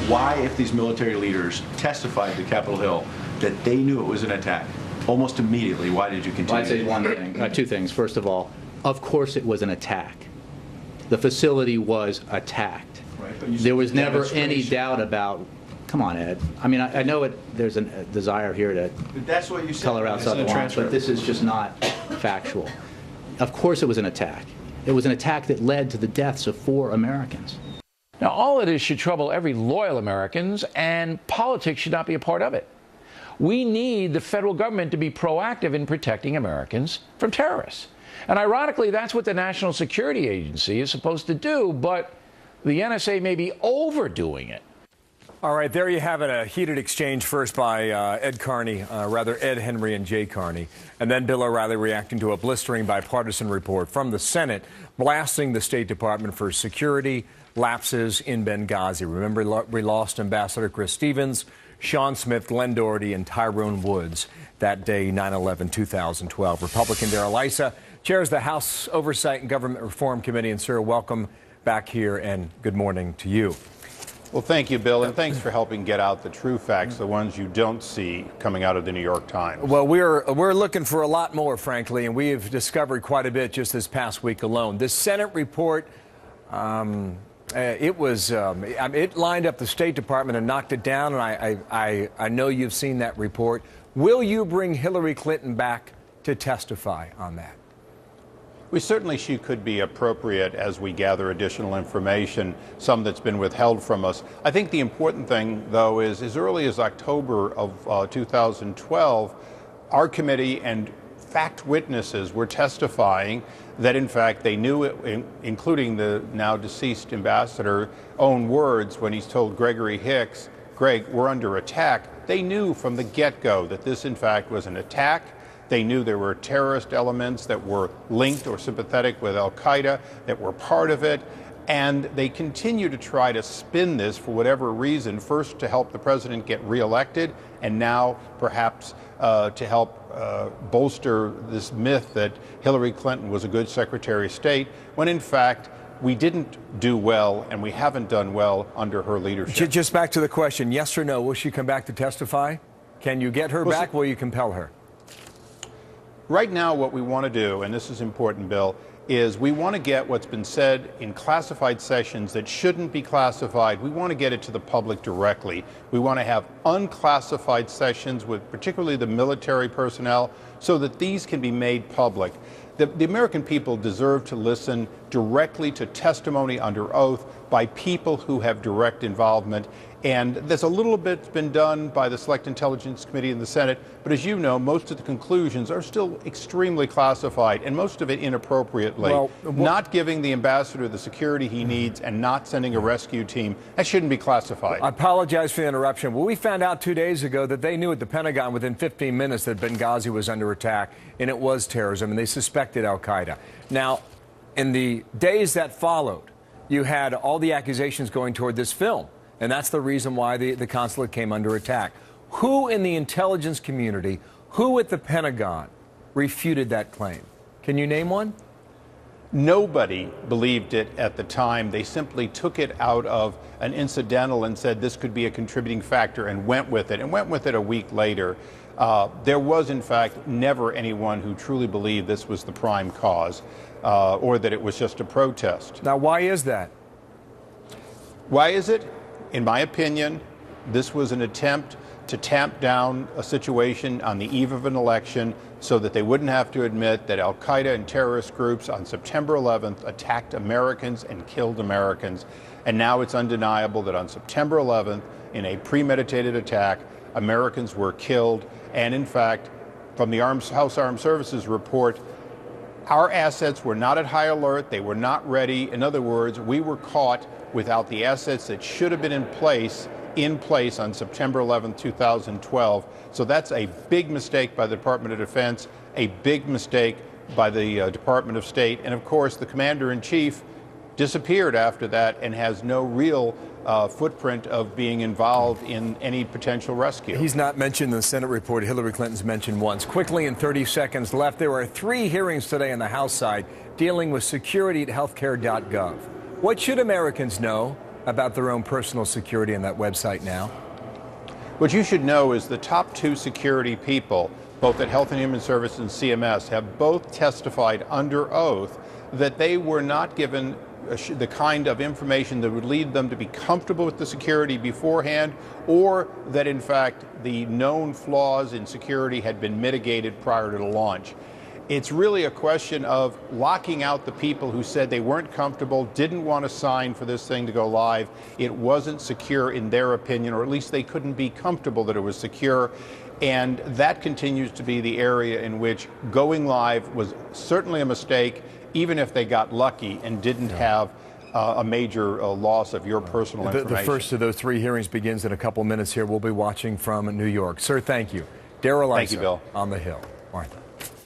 why, if these military leaders testified to Capitol Hill that they knew it was an attack, almost immediately, why did you continue? Well, I'd say one thing, two things. First of all, of course it was an attack. The facility was attacked. Right, there was never any doubt about. Come on, Ed. I mean, I know there's a desire here to that's what you said. Color outside the lines, but this is just not factual. Of course it was an attack. It was an attack that led to the deaths of 4 Americans. Now, all of this should trouble every loyal American, and politics should not be a part of it. We need the federal government to be proactive in protecting Americans from terrorists. And ironically, that's what the National Security Agency is supposed to do, but the NSA may be overdoing it. All right, there you have it, a heated exchange first by Ed Henry and Jay Carney, and then Bill O'Reilly reacting to a blistering bipartisan report from the Senate blasting the State Department for security lapses in Benghazi. Remember, we lost Ambassador Chris Stevens, Sean Smith, Glenn Doherty, and Tyrone Woods that day, 9/11/2012. Republican Darrel Issa chairs the House Oversight and Government Reform Committee. And, sir, welcome back here, and good morning to you. Well, thank you, Bill, and thanks for helping get out the true facts, the ones you don't see coming out of the New York Times. Well, we're looking for a lot more, frankly, and we have discovered quite a bit just this past week alone. This Senate report, it lined up the State Department and knocked it down, and I know you've seen that report. Will you bring Hillary Clinton back to testify on that? She could be appropriate as we gather additional information, some that's been withheld from us. I think the important thing, though, is as early as October of 2012, our committee and fact witnesses were testifying that, in fact, they knew it, including the now deceased ambassador's own words when he's told Gregory Hicks, Greg, we're under attack. They knew from the get-go that this, in fact, was an attack. They knew there were terrorist elements that were linked or sympathetic with al-Qaeda that were part of it. And they continue to try to spin this for whatever reason, first to help the president get reelected, and now perhaps to help bolster this myth that Hillary Clinton was a good Secretary of State, when in fact we didn't do well and we haven't done well under her leadership. Just back to the question, yes or no, will she come back to testify? Can you get her back? Will you compel her? Right now, what we want to do, and this is important, Bill, is we want to get what's been said in classified sessions that shouldn't be classified. We want to get it to the public directly. We want to have unclassified sessions with particularly the military personnel so that these can be made public. The American people deserve to listen directly to testimony under oath by people who have direct involvement. And there's a little bit been done by the Select Intelligence Committee in the Senate, but as you know, most of the conclusions are still extremely classified, and most of it inappropriately. Not giving the ambassador the security he needs and not sending a rescue team, that shouldn't be classified. I apologize for the interruption. Well, we found out 2 days ago that they knew at the Pentagon within 15 minutes that Benghazi was under attack, and it was terrorism, and they suspected al-Qaeda. Now, in the days that followed, you had all the accusations going toward this film. And that's the reason why the consulate came under attack. Who in the intelligence community, who at the Pentagon refuted that claim? Can you name one? Nobody believed it at the time. They simply took it out of an incidental and said this could be a contributing factor and went with it a week later. There was, in fact, never anyone who truly believed this was the prime cause or that it was just a protest. Now, why is that? Why is it? In my opinion, this was an attempt to tamp down a situation on the eve of an election so that they wouldn't have to admit that al-Qaeda and terrorist groups on September 11th attacked Americans and killed Americans. And now it's undeniable that on September 11th, in a premeditated attack, Americans were killed. And in fact, from the House Armed Services report, our assets were not at high alert. They were not ready. In other words, we were caught without the assets that should have been in place on September 11, 2012. So that's a big mistake by the Department of Defense, a big mistake by the Department of State. And of course, the commander-in-chief disappeared after that and has no real footprint of being involved in any potential rescue. He's not mentioned in the Senate report. Hillary Clinton's mentioned once. Quickly, in 30 seconds left, there are 3 hearings today on the House side dealing with security at healthcare.gov. What should Americans know about their own personal security on that website now? What you should know is the top two security people, both at Health and Human Services and CMS, have both testified under oath that they were not given the kind of information that would lead them to be comfortable with the security beforehand, or that in fact the known flaws in security had been mitigated prior to the launch. It's really a question of locking out the people who said they weren't comfortable, didn't want to sign for this thing to go live. It wasn't secure in their opinion, or at least they couldn't be comfortable that it was secure. And that continues to be the area in which going live was certainly a mistake, even if they got lucky and didn't have a major loss of your personal information. The first of those 3 hearings begins in a couple minutes here. We'll be watching from New York. Sir, thank you. Darrel Issa, Thank you, Bill. On the Hill. Martha.